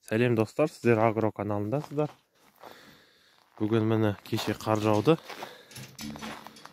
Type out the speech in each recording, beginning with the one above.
Сәлем достар, сіздер Агро каналындасыздар. Бүгін міне кеше қар жауды.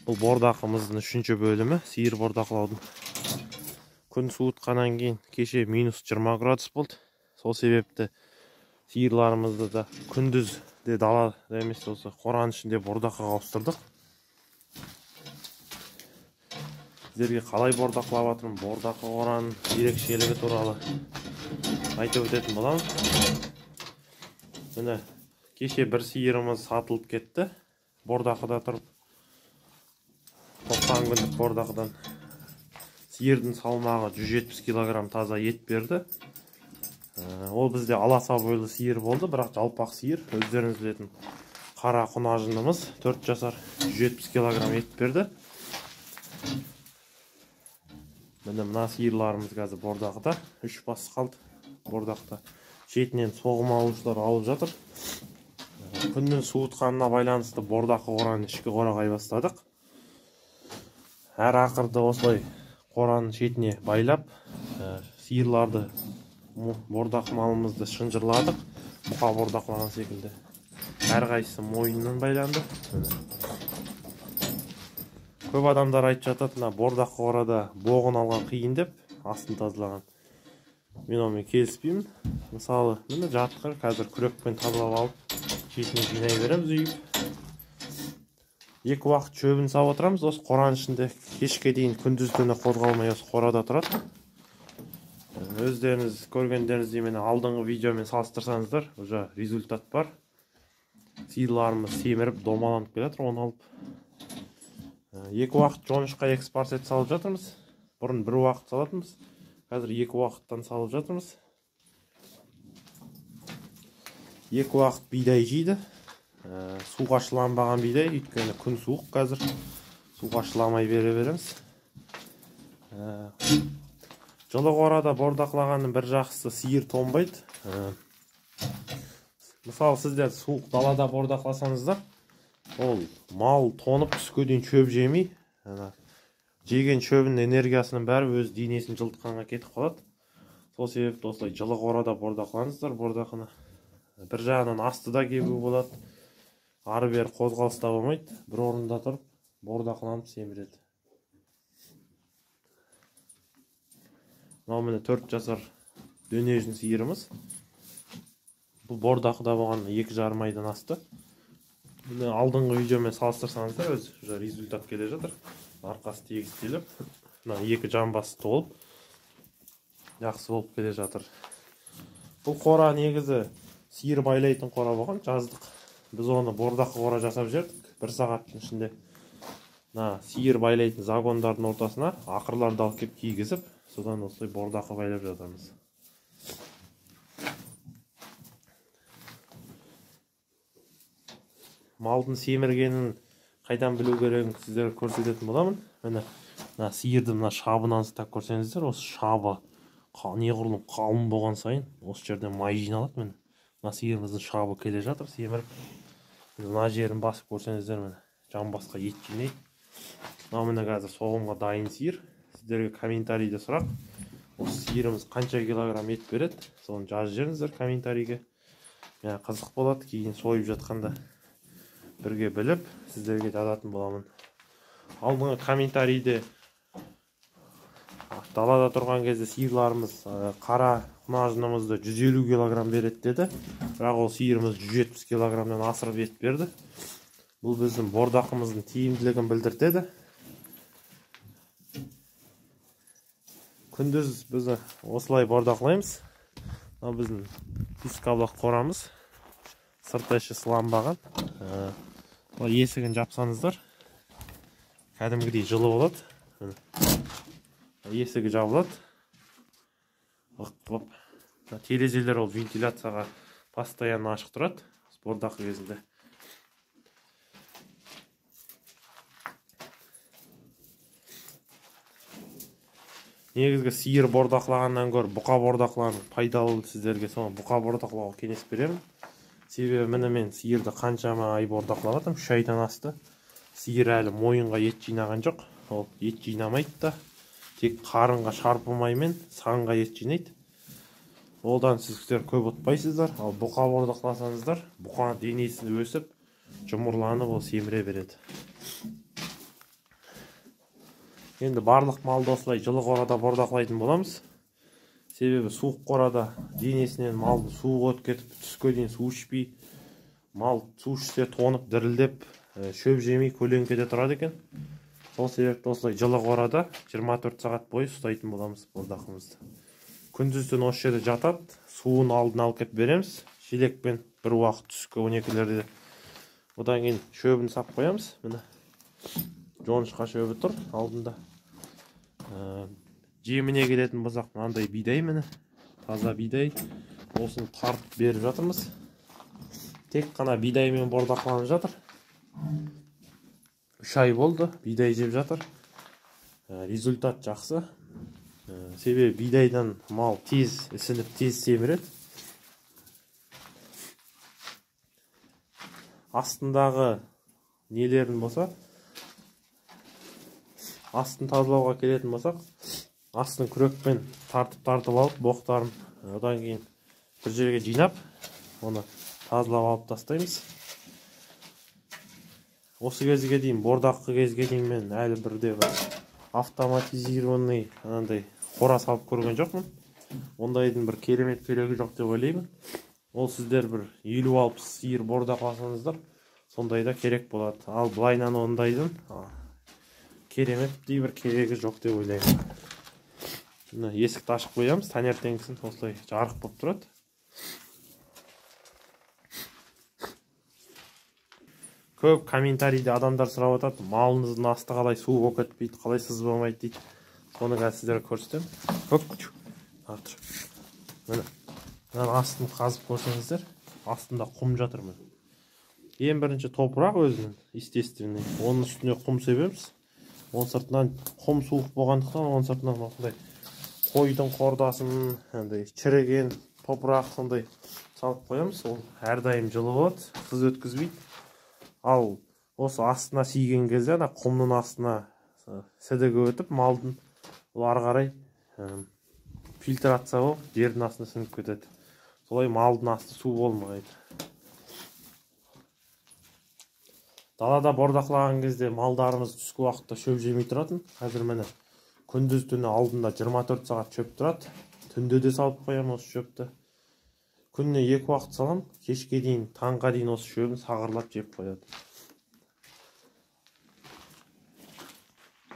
Бұл бордақымыздың 3-ші бөлімі, сиыр бордақлаудың. Күн суытқаннан кейін кеше минус 20 градус болды. Сол себепті сиырларымызды да күндіз де дала емес осы қораның ішінде бордаққа ауыстырдық. Сіздерге қалай бордақлап жатырмын, бордақы қораның ерекшелігі туралы айтып өтетін боламын. Міне кеше бір сиырымыз сатылып кетті. Бордақыда тұрып 90 күндік бордақыдан сиырдың салмағы 170 кг таза ет берді. Ол бізде аласа бойлы сиыр болды, бірақ жалпақ сиыр. Өздеріңіз білетін қара құнажынымыз 4 жасар 170 кг ет берді. Міне мына сиырларымыз қазір бордақыда 3 бас қалды. Бордақта шетінен соғым алушылар алып жатыр. Күннің суытқанына байланысты бордақы қораның ішкі қорағай бастадық. Әр ақырды осылай қораның шетіне байлап, сиырларды бордақы малымызды шынжырладық. Бұқа бордақлаған секілді. Әрқайсысы мойнынан байланды. Көп адамдар айтып жатады, бордақы қорада боғын алған қиын деп, астын тазалаған. Мен онымен келіспеймін. Мысалы, міне жатқыр, қазір күрекпен тазалап алып, шетіне жинай береміз үйіп. 2 уақыт шөбін сап отырамыз. Осы қораның ішінде кешке дейін күндіз түні қозғалмай осы қорада тұрады. Өздеріңіз көргендеріңіздей мені алдыңғы видеомен салыстырсаңыздар, уже результат бар. Сиырларымыз семіріп, домаланып келатыр, оны алып. 2 уақыт жоңышқа экспарсет салып жатырмыз. Бұрын 1 уақыт салатынбыз. Қазір 2 уақыттан салып жатырмыз. 2 уақыт бидай жейді. Суға шыланбаған бидай, өйткені күн суық қазір. Суға шыламай бере береміз. Жылы қорада бордақлағанның бір жақсысы сиыр тонбайды. Мысалы, сіздер суық далада бордақласаңыздар, ол мал тонып түске дейін шөп жемей, жеген шөбінің энергиясының бәрі өз денесін жылытқанға кетіп қалады. Сол себепті осылай жылы қорада бордақлаңыздар. Бордақыны бір жағынан астыда кебу болады, ары бері қозғалыста болмайды. Бір орында тұрып бордақланып семіреді. Мынау міне 4 жасар дөнежін сиырымыз. Бұл бордақыда болған 2,5 айдан асты. Алдыңғы видеомен салыстырсаңыздар, өзі результат келе жатыр. Арқасы тегістеліп, 2 жамбасы толып, жақсы болып келе жатыр. Бұл қора негізі сиыр байлайтын қора болған, жаздық. Біз оны бордақы қора жасап жердік. 1 сағаттың ішінде сиыр байлайтын загондардың ортасына ақырларды алып кеп кигізіп, содан осылай бордақы байлап жатырмыз. Малдың семіргенін қайдан білу керегін сіздерге көрсететін боламын. Міне сиырды шабынан ұстап көрсеңіздер, осы шабы неғұрлым қалың болған сайын осы жерден май жиналады. Міне сиырымыздың шабы келе жатыр, семіріп. Мына жерін басып көрсеңіздер, міне жамбасқа ет жинайды. Міне қазір соғымға дайын сиыр. Сіздерге комментарийде сұрақ, осы сиырымыз қанша килограмм ет береді, соны жазып жіберіңіздер комментарийге. Қызық болады, кейін сойып жатқанда бірге біліп, сіздерге жазатын боламын. Алдыңғы комментарийде далада тұрған кезде сиырларымыз қара құнажынымызды 150 кг береді деді. Бірақ ол сиырымыз 170 кг-нан асырып ет берді. Бұл біздің бордақымыздың тиімділігін білдіртеді. Күндіз біз осылай бордақлаймыз. Біздің пискалақ қорамыз. Сырты іші сыланбаған. Есігін жапсаңыздар, кәдімгідей жылы болады. Есігі жабылады. Терезелер ол вентиляцияға постоянно ашық тұрады бордақы кезінде. Негізгі сиыр бордақлағаннан гөрі бұқа бордақлаған пайдалы, сіздерге соны бұқа бордақлауға кеңес беремін. Себебі міне мен сиырды қаншама ай бордақлап жатырмын, 3 айдан асты. Сиыр әлі мойынға ет жинаған жоқ. Ол ет жинамайды да, тек қарынға шарпымаймен санға ет жинайды. Одан сіздер көп ұтпайсыздар. Ал бұқа бордақласаңыздар, бұқа денесі өсіп, жұмырланып ол семіре береді. Енді барлық малды осылай жылы қорада бордақлайтын боламыз. Себебі суық қорада денесінен малды суық өтіп кетіп, түске дейін су ішпей, мал су ішсе тоңып, дірілдеп, шөп жемей көлеңкеде тұрады екен. Сол себепті осылай жылы қорада 24 сағат бойы ұстайтын боламыз бордақымызды. Күндізден осы жерде жатады, суын алдын алып кеп береміз. Шелекпен бір уақыт түскі 12-лерде. Одан кейін шөбін сап қоямыз. Міне жоңышқа шөбі тұр алдында. Жеміне келетін болсақ, мынандай бидай міне. Таза бидай. Осыны тартып беріп жатырмыз. Тек қана бидаймен бордақланып жатыр. 3 ай болды, бидай жеп жатыр. Результат жақсы. Себебі бидайдан мал тез ісініп, тез семіреді. Астындағы нелерін болса, астын тазалауға келетін болсақ, астын күрекпен тартып алып, боқтарын одан кейін бір жерге жинап, оны тазалап алып тастаймыз. Осы кезге дейін, бордаққы кезге дейін мен әлі бірде автоматизированный анандай қора салып көрген жоқпын. Ондайдың бір керемет керегі жоқ деп ойлаймын. Ол сіздер бір 50-60 сиыр бордақласаңыздар, сондайда керек болады. Ал былайнан ондайдың кереметтей бір керегі жоқ деп ойлаймын. Есікті ашып қоямыз, таңертеңгісін осылай жарық болып тұрады. Көп комментарийде адамдар сұрап жатады, малыңыздың асты қалай суық өтпейді, қалай сызбамайды дейді. Соны қазір сіздерге көрсетемін. Міне астын қазып көрсеңіздер, астында құм жатыр. Ең бірінші топырақ өзінің естественный. Оның үстіне құм себеміз. Оның сыртынан құм суық болғандықтан, оның сыртынан осындай қойдың қордасын, шіріген топырақ сондай салып қоямыз. Ол әрдайым жылы болады, сыз өткізбейді. Ал осы астына сүйген кезде, құмның астына сідігі өтіп, малдың ары қарай фильтрация болып, жердің астына сіңіп кетеді. Солай малдың асты су болмайды. Далада бордақлаған кезде малдарымыз түскі уақытта шөп жемей тұратын. Қазір міне күндіз түні алдында 24 сағат шөп тұрады. Түнде де салып қоямын осы шөпті. Күніне 2 уақыт салам, кешке дейін, таңға дейін осы шөбін сағырлап жеп қояды.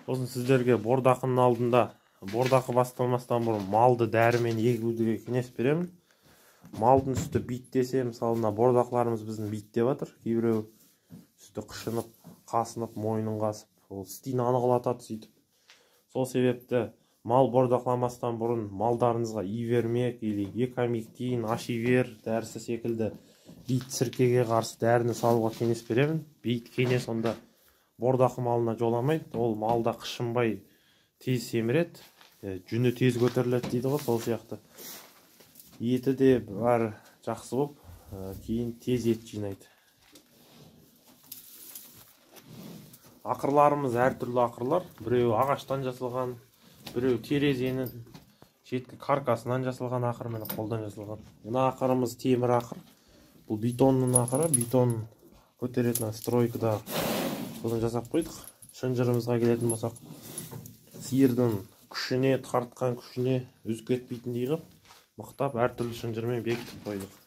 Сосын сіздерге бордақының алдында, бордақы басталмастан бұрын малды дәрімен егуге кеңес беремін. Малдың үсті бит десе, мысалы бордақыларымыз біздің бит деп жатыр. Кейбіреу үсті қышынып, қасынып, мойнын қасып, ол стин анығылатады сөйтіп. Сол себепті мал бордақламастан бұрын малдарыңызға ивермек или екамектин, ашивер дәрісі секілді бит сіркеге қарсы дәріні салуға кеңес беремін. Бит кеңес онда бордақы малына жоламайды. Ол малда қышынбай тез семіреді, жүні тез көтеріледі дейді ғой, сол сияқты. Еті де бар жақсы болып, кейін тез ет жинайды. Ақырларымыз әртүрлі ақырлар. Біреу ағаштан жасалған, біреу терезенің шеткі каркасынан жасалған ақыр, міне қолдан жасалған. Мына ақырымыз темір ақыр. Бұл бетонның ақыры, бетон көтеретін стройкада содан жасап қойдық. Шынжырымызға келетін болсақ, сиырдың күшіне, тартқан күшіне үзіп кетпейтіндей қылып, мықтап әртүрлі шынжырмен бекітіп қойдық.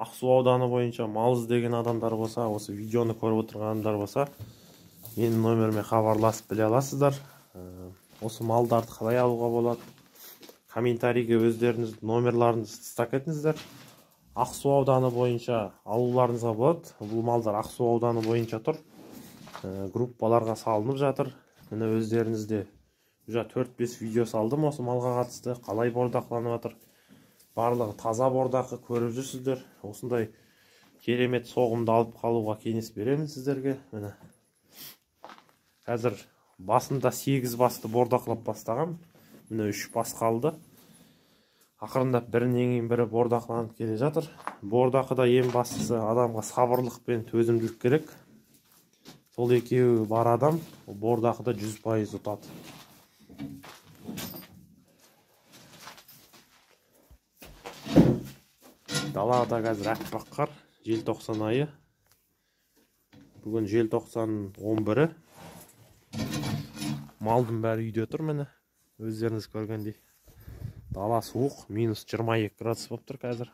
Ақсу ауданы бойынша мал іздеген адамдар болса, осы видеоны көріп отырған адамдар болса, менің номеріме хабарласып біле аласыздар. Осы малдарды қалай алуға болады? Комментарийге өздеріңіз номерларыңызды тастап кетіңіздер. Ақсу ауданы бойынша алуларыңызға болады. Бұл малдар Ақсу ауданы бойынша тұр. Группаларға салынып жатыр. Міне өздеріңізде 4-5 видео салдым осы малға қатысты. Қалай бордақланып жатыр? Барлығы таза бордақы көріп жүрсіздер. Осындай керемет соғымды алып қалуға кеңес беремін сіздерге. Міне қазір басында 8 басты бордақлап бастағам. Міне 3 бас қалды. Ақырындап бірінен кейін бірі бордақланып келе жатыр. Бордақыда ең бастысы адамға сабырлық пен төзімділік керек. Сол екеуі бар адам бордақыда 100% ұтады. Далада қазір аппақ қар, желтоқсан айы. Бүгін желтоқсан 11-і. Малдың бәрі үйде тұр міне. Өздеріңіз көргендей. Дала суық, минус 22 градус болып тұр қазір.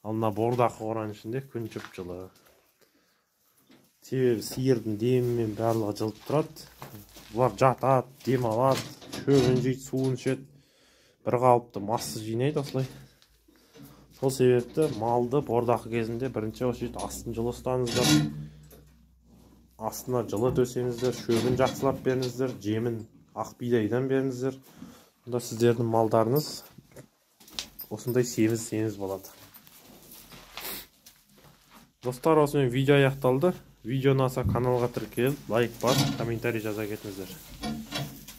Ал мына бордақы қораның ішінде күн жып-жылы. Себебі сиырдың демімен барлығы жылып тұрады. Бұлар жатады, дем алады, шөбін жейді, суын ішеді. Bir қалыпты массыз жинайды осылай. Сол себепті малды бордақы кезінде бірінші осы астын жылы ұстаңыздар. Астына жылы төсеңіздер, шөбін жақсылап беріңіздер, жемін ақ бидайдан беріңіздер. Онда сіздердің малдарыңыз осындай семіз болады. Достар, осымен видео аяқталды. Видео ұнаса каналға тіркеліп, лайк басып, комментарий жаза кетіңіздер.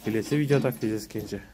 Келесі видеода кездескенше.